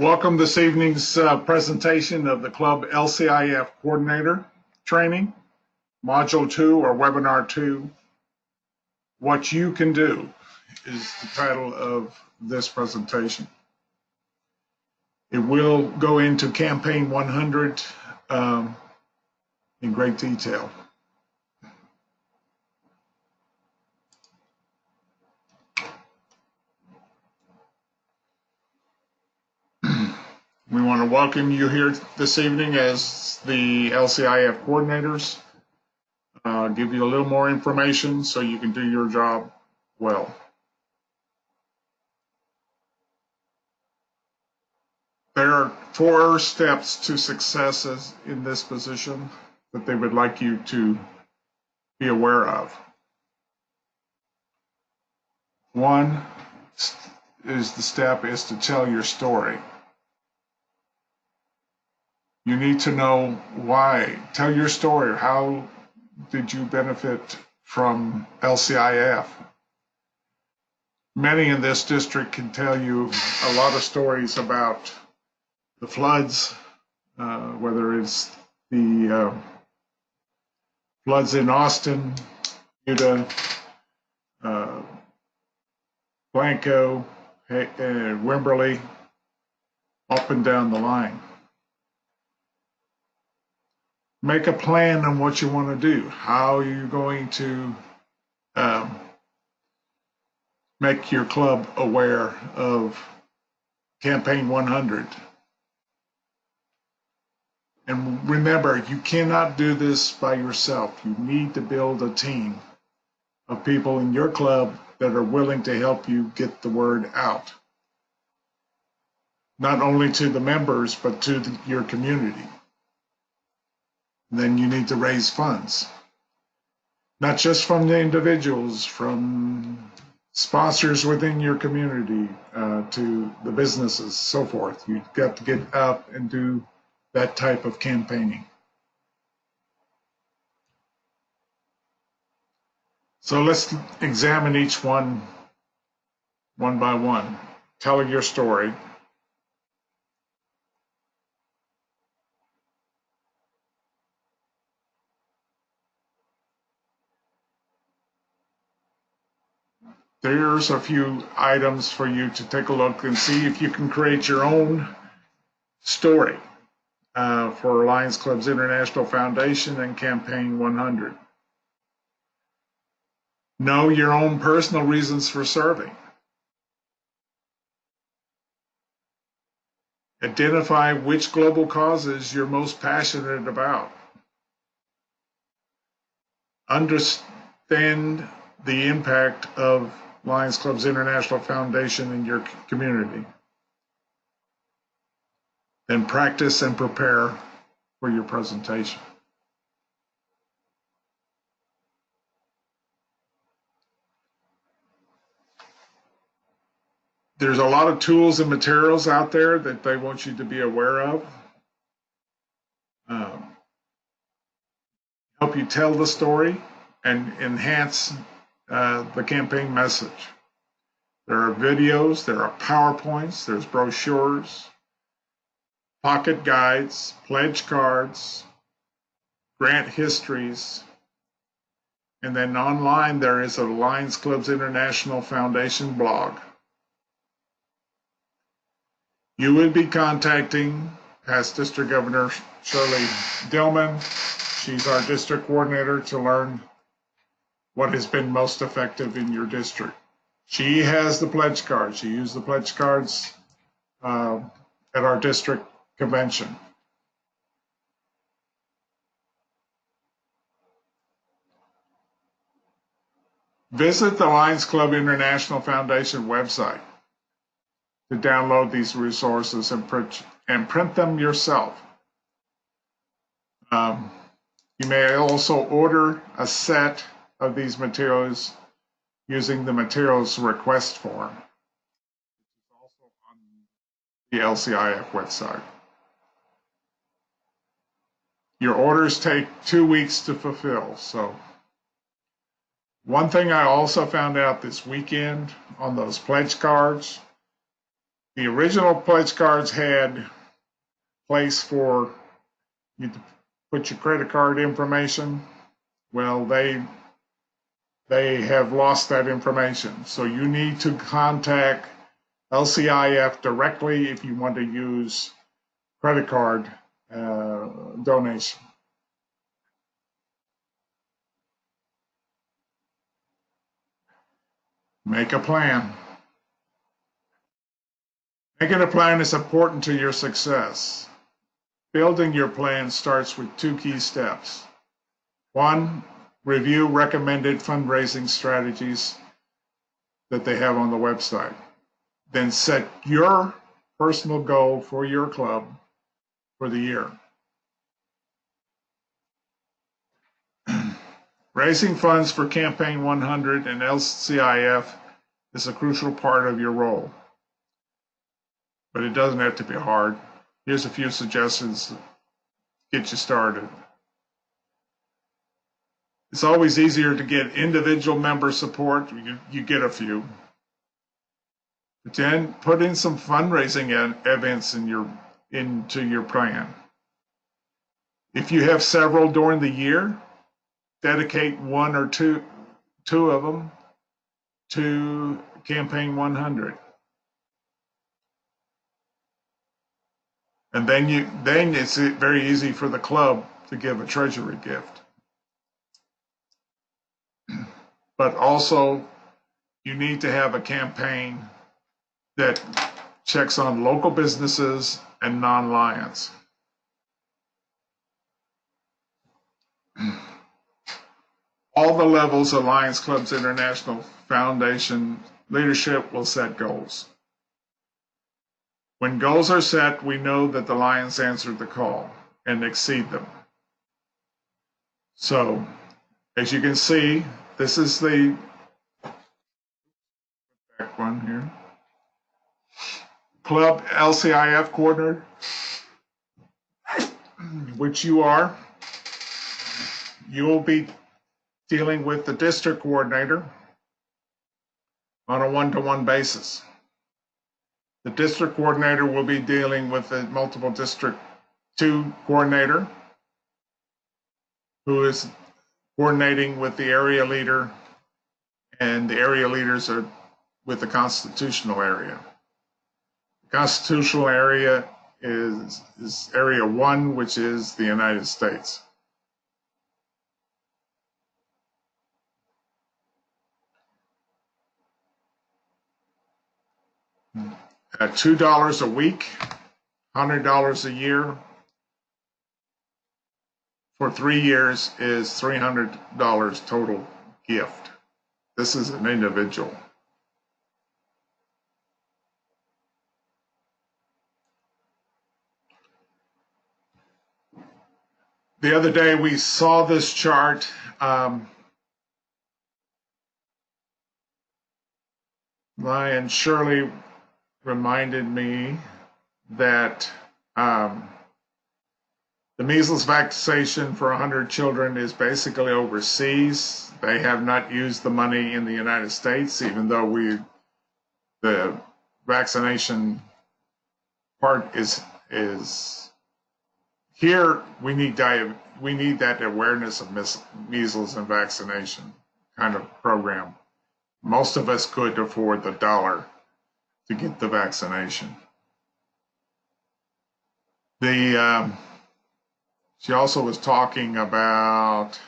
Welcome this evening's presentation of the Club LCIF Coordinator Training, Module 2 or Webinar 2. What you can do is the title of this presentation. It will go into Campaign 100 in great detail. We want to welcome you here this evening as the LCIF coordinators, give you a little more information so you can do your job well. There are 4 steps to success in this position that they would like you to be aware of. One is to tell your story. You need to know why. Tell your story. How did you benefit from LCIF? Many in this district can tell you a lot of stories about the floods, whether it's the floods in Austin, Utah, Blanco, Wimberley, up and down the line. Make a plan on what you want to do. How are you going to make your club aware of Campaign 100? And remember, you cannot do this by yourself. You need to build a team of people in your club that are willing to help you get the word out. Not only to the members, but to your community. Then you need to raise funds, not just from the individuals, from sponsors within your community, to the businesses, so forth. You've got to get out and do that type of campaigning. So let's examine each one by one. Tell your story. There's a few items for you to take a look and see if you can create your own story for Lions Clubs International Foundation and Campaign 100. Know your own personal reasons for serving. Identify which global causes you're most passionate about. Understand the impact of Lions Clubs International Foundation in your community. Then practice and prepare for your presentation. There's a lot of tools and materials out there that they want you to be aware of. Help you tell the story and enhance the campaign message. There are videos, there are PowerPoints, there's brochures, pocket guides, pledge cards, grant histories, and then online there is a Lions Clubs International Foundation blog. You will be contacting past District Governor Shirley Dillman. She's our district coordinator to learn what has been most effective in your district. She has the pledge cards. She used the pledge cards at our district convention. Visit the Lions Club International Foundation website to download these resources and print them yourself. You may also order a set of these materials using the materials request form, which is also on the LCIF website. Your orders take 2 weeks to fulfill. So one thing I also found out this weekend on those pledge cards, The original pledge cards had place for you to put your credit card information. Well, they have lost that information. So you need to contact LCIF directly if you want to use credit card donation. Make a plan. Making a plan is important to your success. Building your plan starts with two key steps. One, review recommended fundraising strategies that they have on the website. Then set your personal goal for your club for the year. Raising funds for Campaign 100 and LCIF is a crucial part of your role, but it doesn't have to be hard. Here's a few suggestions to get you started. It's always easier to get individual member support. You get a few. But then put in some fundraising events into your plan. If you have several during the year, dedicate one or two of them to Campaign 100. And then it's very easy for the club to give a treasury gift. But also, you need to have a campaign that checks on local businesses and non-Lions. All the levels of Lions Clubs International Foundation leadership will set goals. When goals are set, we know that the Lions answered the call and exceed them. So, as you can see, this is the back one here. Club LCIF coordinator, which you are. You will be dealing with the district coordinator on a one-to-one basis. The district coordinator will be dealing with the multiple district 2 coordinator, who is coordinating with the area leader, and the area leaders are with the constitutional area. The constitutional area is Area 1, which is the United States. At $2 a week, $100 a year, for 3 years is $300 total gift. This is an individual. The other day we saw this chart. Ryan Shirley reminded me that the measles vaccination for 100 children is basically overseas. They have not used the money in the United States, even though the vaccination part is here. We need that awareness of measles and vaccination kind of program. Most of us could afford the dollar to get the vaccination. She also was talking about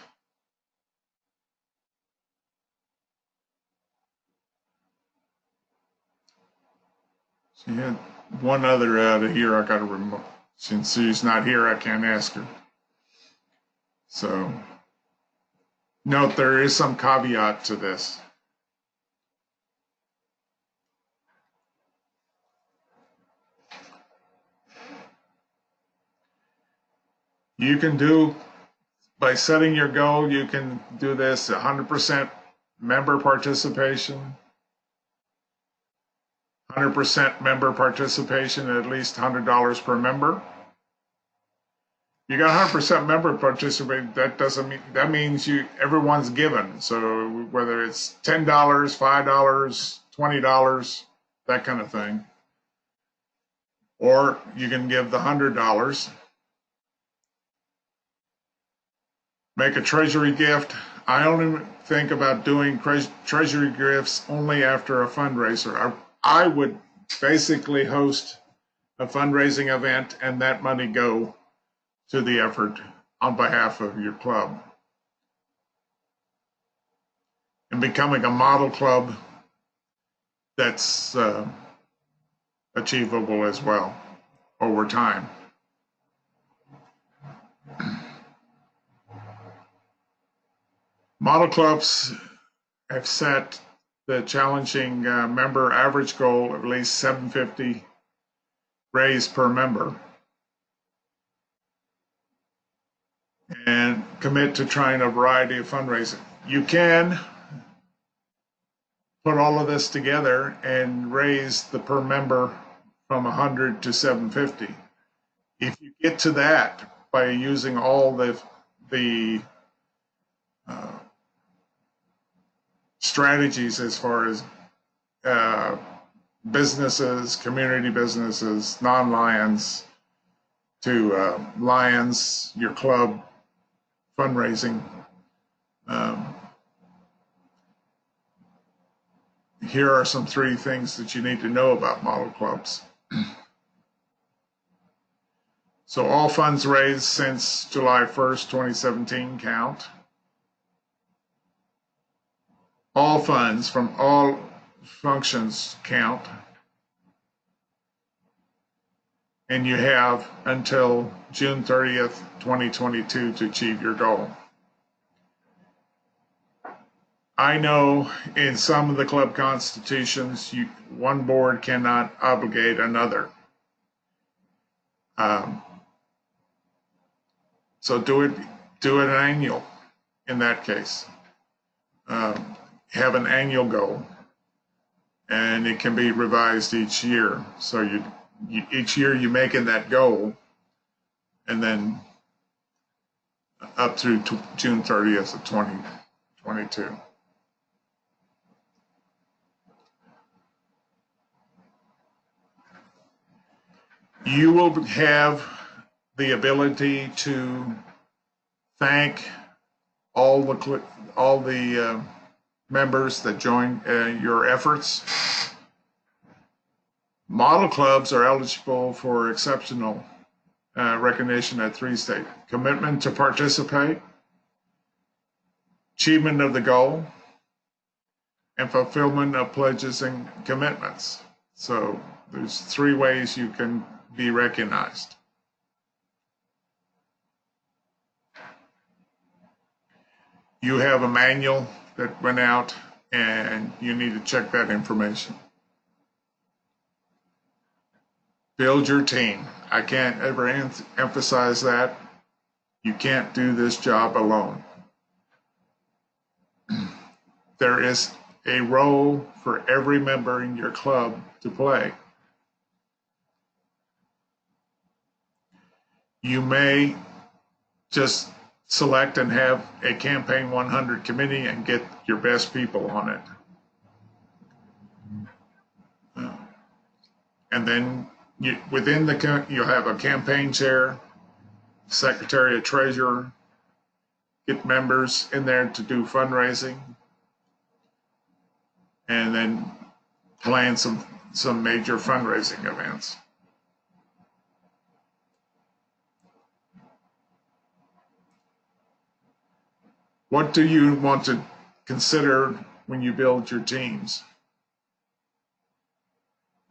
she had one other out of here. I got to remember. Since she's not here, I can't ask her. So, note there is some caveat to this. You can do, by setting your goal, you can do this 100% member participation, 100% member participation, at least $100 per member. You got 100% member participation. That means everyone's given. So whether it's $10, $5, $20, that kind of thing. Or you can give the $100. Make a Treasury gift. I only think about doing Treasury gifts only after a fundraiser. I would basically host a fundraising event and that money go to the effort on behalf of your club. And becoming a model club that's achievable as well over time. Model clubs have set the challenging member average goal of at least $750 raised per member, and commit to trying a variety of fundraising. You can put all of this together and raise the per member from 100 to 750. If you get to that by using all the strategies as far as businesses, community businesses, non-Lions, to Lions, your club, fundraising. Here are some 3 things that you need to know about model clubs. So all funds raised since July 1st, 2017 count. All funds from all functions count. And you have until June 30th, 2022 to achieve your goal. I know in some of the club constitutions, one board cannot obligate another. So do it annual in that case. Have an annual goal, and it can be revised each year. So each year you make in that goal, and then up through June 30th of 2022. You will have the ability to thank all the members that join your efforts. Model clubs are eligible for exceptional recognition at 3 stages: commitment to participate, achievement of the goal, and fulfillment of pledges and commitments. So there's 3 ways you can be recognized. You have a manual that went out, and you need to check that information. Build your team. I can't ever emphasize that. You can't do this job alone. There is a role for every member in your club to play. You may just select and have a Campaign 100 committee and get your best people on it. And then you'll have a campaign chair, secretary, a treasurer, get members in there to do fundraising, and then plan some major fundraising events. What do you want to consider when you build your teams?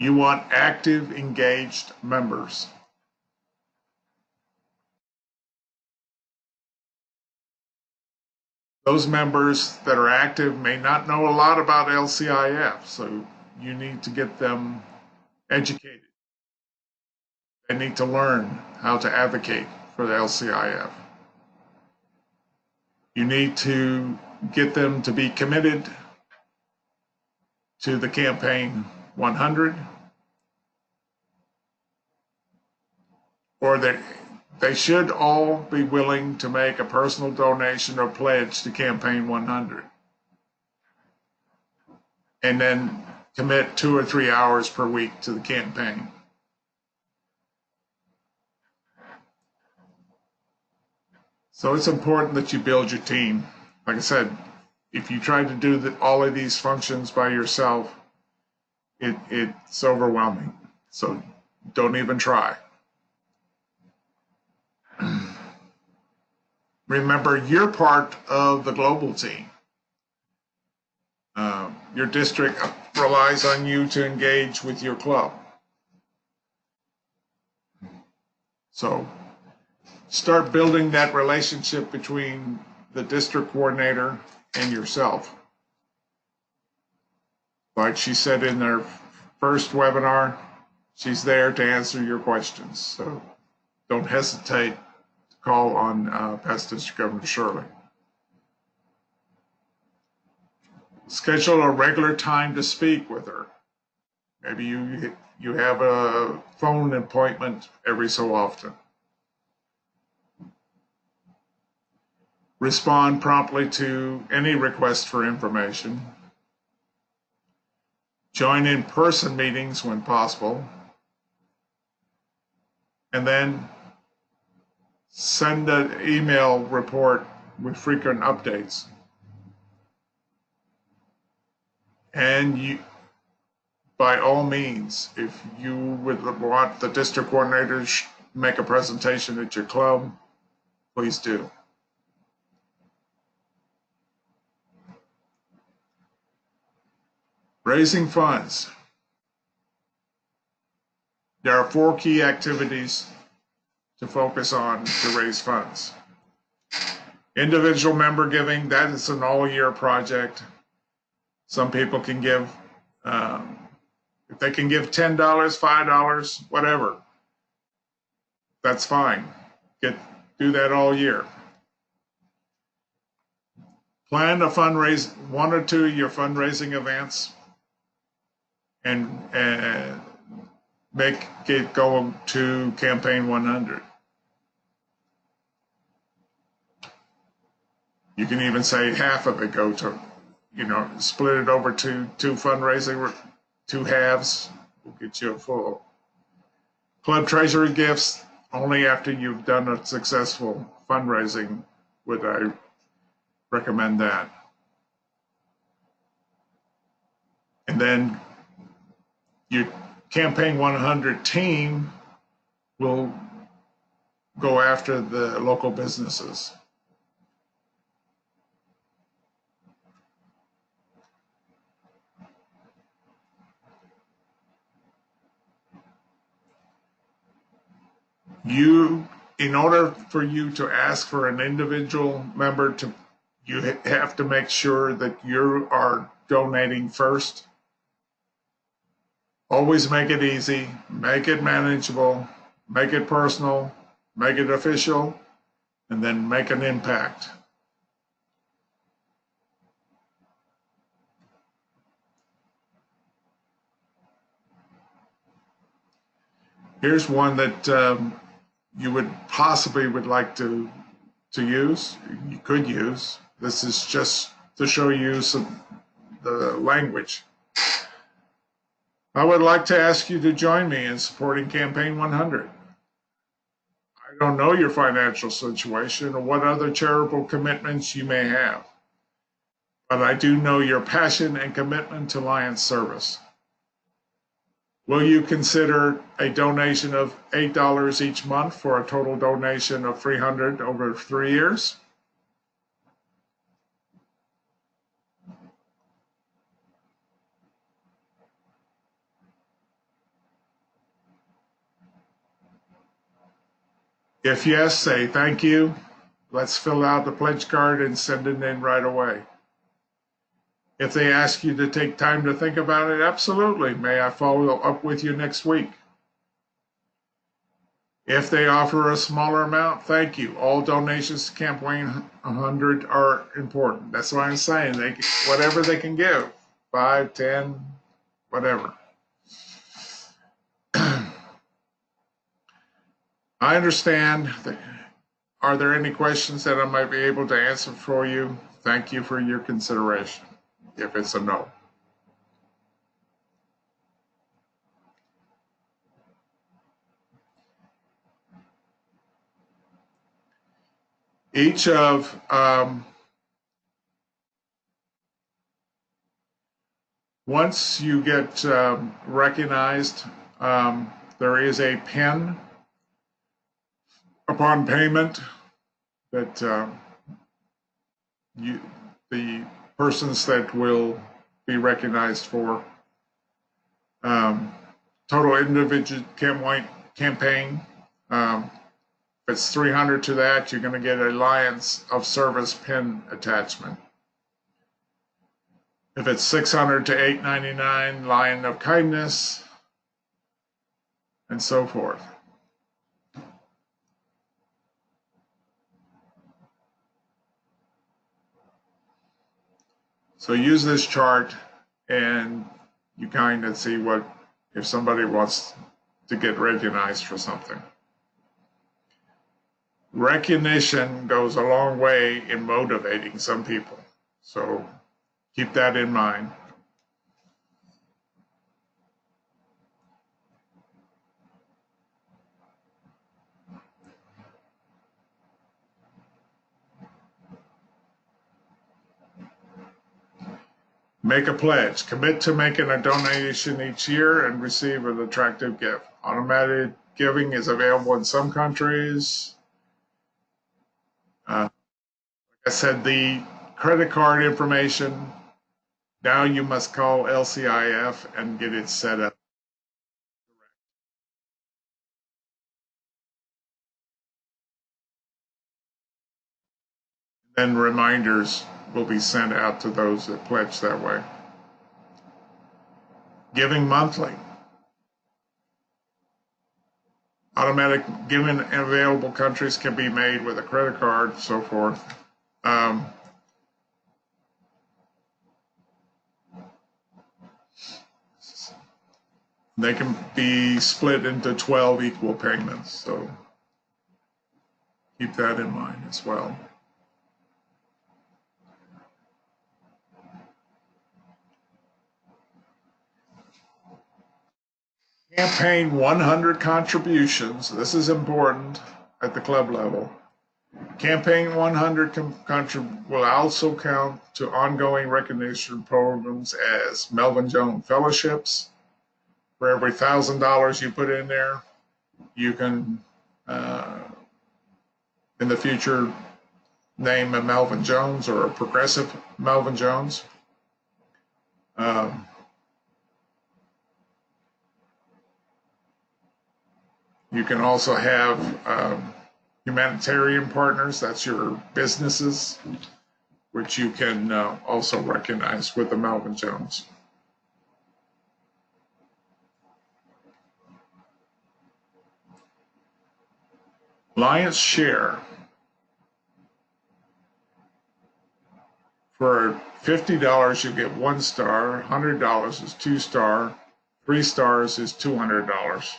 You want active, engaged members. Those members that are active may not know a lot about LCIF, so you need to get them educated. They need to learn how to advocate for the LCIF. You need to get them to be committed to the Campaign 100, or they should all be willing to make a personal donation or pledge to Campaign 100, and then commit 2 or 3 hours per week to the campaign. So it's important that you build your team. Like I said, if you try to do all of these functions by yourself, it's overwhelming. So don't even try. Remember, you're part of the global team. Your district relies on you to engage with your club. So start building that relationship between the district coordinator and yourself. Like she said in their first webinar, she's there to answer your questions. So don't hesitate to call on past District Governor Shirley. Schedule a regular time to speak with her. Maybe you have a phone appointment every so often. Respond promptly to any request for information. Join in-person meetings when possible. And then send an email report with frequent updates. And you, by all means, if you would want the district coordinator to make a presentation at your club, please do. Raising funds. There are 4 key activities to focus on to raise funds. Individual member giving, that is an all-year project. Some people can give, if they can give $10, $5, whatever, that's fine. Do that all year. Plan to fundraise 1 or 2 of your fundraising events and make it go to Campaign 100. You can even say half of it go to, split it over to 2 fundraising, 2 halves will get you a full. Club Treasury gifts only after you've done a successful fundraising would I recommend that. And then your Campaign 100 team will go after the local businesses. In order for you to ask for an individual member you have to make sure that you are donating first. Always make it easy, make it manageable, make it personal, make it official, and then make an impact. Here's one that you would like to use. You could use. This is just to show you the language. I would like to ask you to join me in supporting Campaign 100. I don't know your financial situation or what other charitable commitments you may have, but I do know your passion and commitment to Lions service. Will you consider a donation of $8 each month for a total donation of $300 over 3 years? If yes, say thank you. Let's fill out the pledge card and send it in right away. If they ask you to take time to think about it, absolutely. May I follow up with you next week? If they offer a smaller amount, thank you. All donations to Campaign 100 are important. That's what I'm saying. Whatever they can give, 5, 10, whatever. I understand. Are there any questions that I might be able to answer for you? Thank you for your consideration, if it's a no. Each of once you get recognized, there is a pin upon payment that the persons that will be recognized for. Total individual campaign. If it's $300 to that, you're going to get a Lions of Service pin attachment. If it's $600 to $899, Lion of Kindness, and so forth. So use this chart and you kind of see what, if somebody wants to get recognized for something. Recognition goes a long way in motivating some people. So keep that in mind. Make a pledge. Commit to making a donation each year and receive an attractive gift. Automatic giving is available in some countries. Like I said, the credit card information, now you must call LCIF and get it set up. Then reminders will be sent out to those that pledge that way. Giving monthly. Automatic giving in available countries can be made with a credit card, so forth. They can be split into 12 equal payments, so keep that in mind as well. Campaign 100 contributions. This is important at the club level. Campaign 100 will also count to ongoing recognition programs as Melvin Jones Fellowships. For every $1,000 you put in there, you can, in the future, name a Melvin Jones or a progressive Melvin Jones. You can also have humanitarian partners, that's your businesses, which you can also recognize with the Melvin Jones. Lions share. For $50, you get 1 star, $100 is 2 star, 3 stars is $200.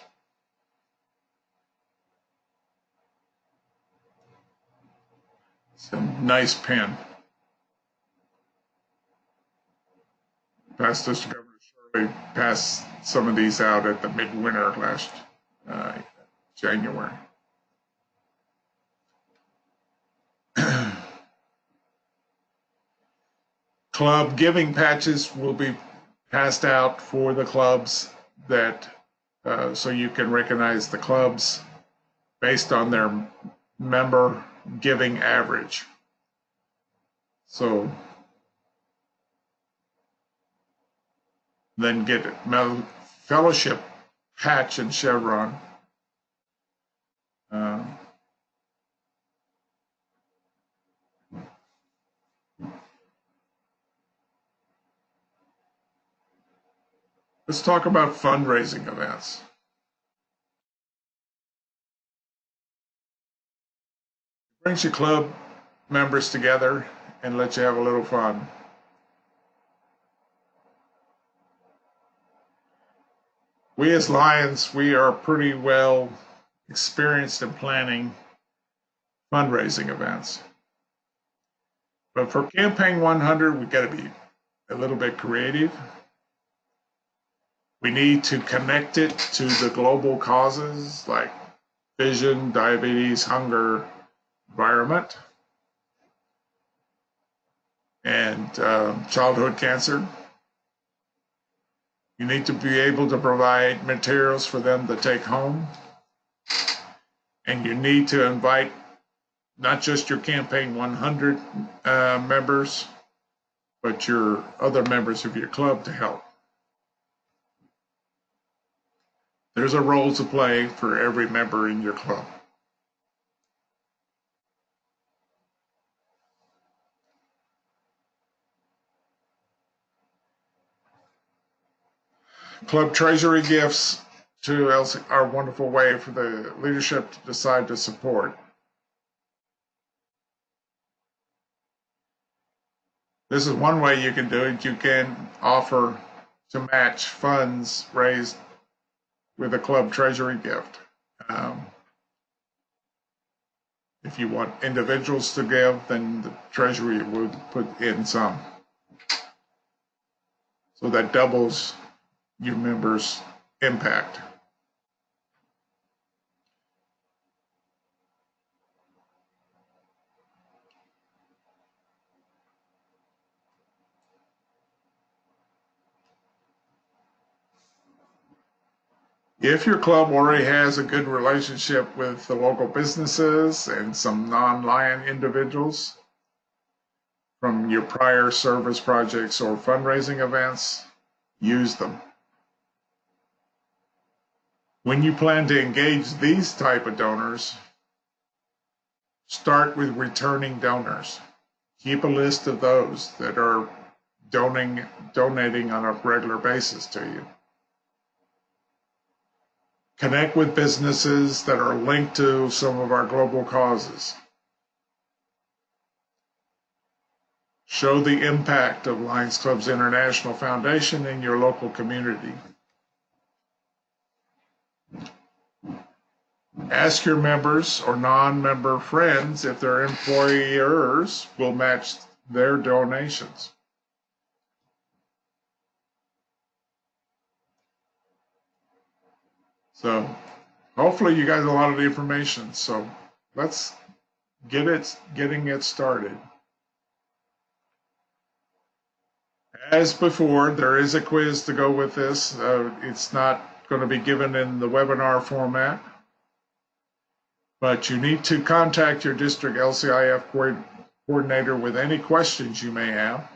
It's a nice pen. Past District Governor Shirley passed some of these out at the midwinter last January. Club giving patches will be passed out for the clubs that so you can recognize the clubs based on their member giving average. So then get fellowship patch and chevron. Let's talk about fundraising events. It brings your club members together and lets you have a little fun. We as Lions, we are pretty well experienced in planning fundraising events. But for Campaign 100, we got to be a little bit creative. We need to connect it to the global causes like vision, diabetes, hunger, environment. and childhood cancer. You need to be able to provide materials for them to take home. And you need to invite not just your Campaign 100 members, but your other members of your club to help. There's a role to play for every member in your club. Club treasury gifts to LC are a wonderful way for the leadership to decide to support. This is one way you can do it. You can offer to match funds raised with a club treasury gift. If you want individuals to give, then the treasury would put in some. So that doubles your members' impact. If your club already has a good relationship with the local businesses and some non-Lion individuals from your prior service projects or fundraising events, use them. When you plan to engage these type of donors, start with returning donors. Keep a list of those that are donating on a regular basis to you. Connect with businesses that are linked to some of our global causes. Show the impact of Lions Clubs International Foundation in your local community. Ask your members or non-member friends if their employers will match their donations. So hopefully you guys have a lot of the information. So let's getting it started. As before, there is a quiz to go with this. It's not going to be given in the webinar format, but you need to contact your district LCIF coordinator with any questions you may have.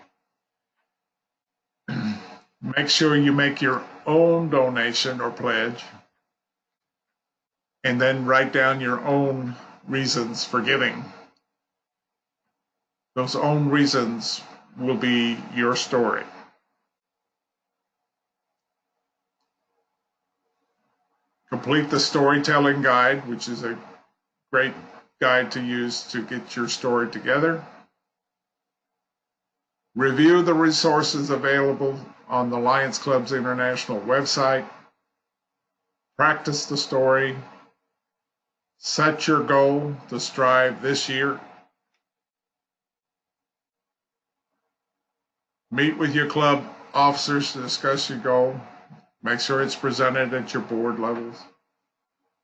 Make sure you make your own donation or pledge, and then write down your own reasons for giving. Those own reasons will be your story. Complete the storytelling guide, which is a great guide to use to get your story together. Review the resources available on the Lions Clubs International website. Practice the story. Set your goal to strive this year. Meet with your club officers to discuss your goal. Make sure it's presented at your board levels,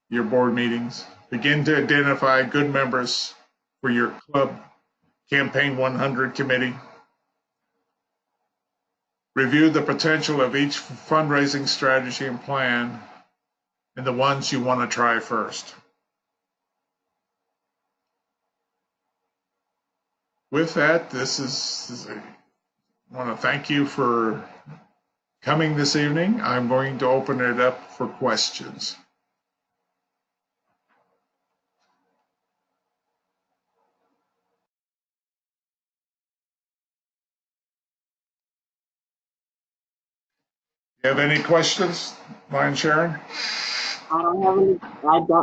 your board meetings. Begin to identify good members for your club Campaign 100 committee. Review the potential of each fundraising strategy and plan and the ones you want to try first. With that, I want to thank you for coming this evening. I'm going to open it up for questions. You have any questions, Lion Sharon? I don't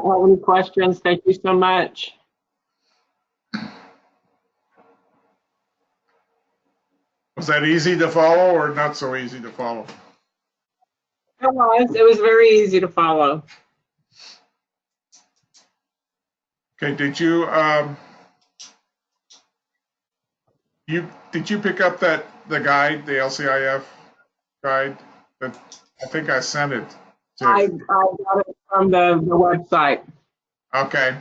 have any questions. Thank you so much. Was that easy to follow or not so easy to follow? It was very easy to follow. Okay, did you pick up the guide, the LCIF guide? That I think I sent it to. I got it from the website. Okay.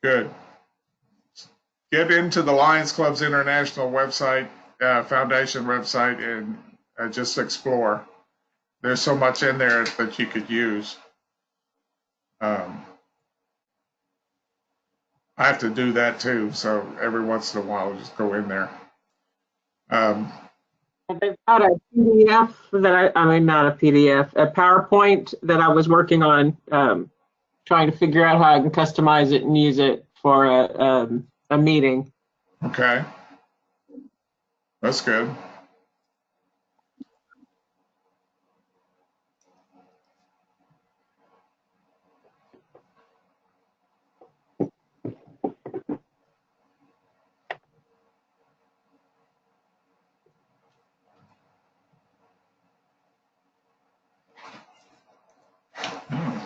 Good. get into the Lions Club's international website, foundation website, and just explore. There's so much in there that you could use. I have to do that too, so every once in a while, I'll just go in there. They've got a PDF that I mean, not a PDF, a PowerPoint that I was working on, trying to figure out how I can customize it and use it for a meeting. Okay, that's good. Oh,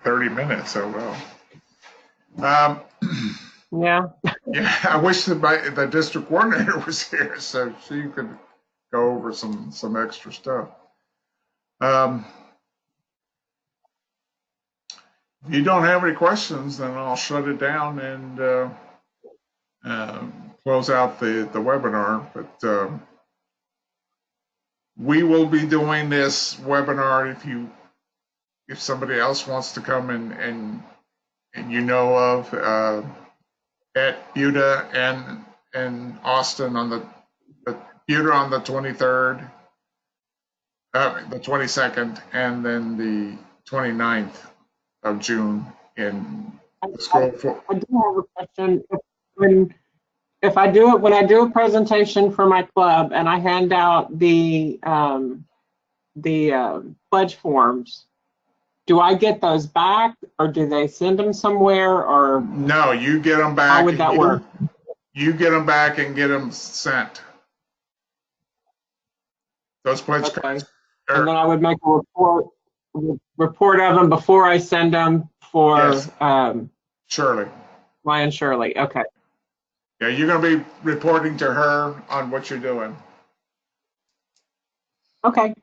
30 minutes, oh well. Yeah. Yeah, I wish the district coordinator was here so she could go over some extra stuff. If you don't have any questions, then I'll shut it down and close out the webinar. But we will be doing this webinar if somebody else wants to come and you know of at Buda and Austin on the Buda on the 23rd, the 22nd, and then the 29th of June in the school. I do have a question. When I do a presentation for my club and I hand out the pledge forms, do I get those back or do they send them somewhere, or no, you get them back. How would that work? You get them back and get them sent. Those pledge cards. And then I would make a report of them before I send them for Yes. Shirley. Lion Shirley. Okay. Yeah, you're going to be reporting to her on what you're doing. Okay.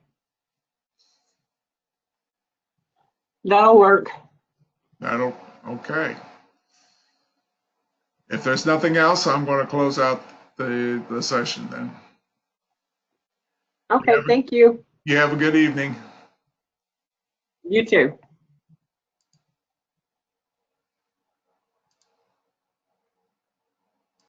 That'll work. Okay. If there's nothing else, I'm going to close out the session then. Okay, thank you. You have a good evening. You too.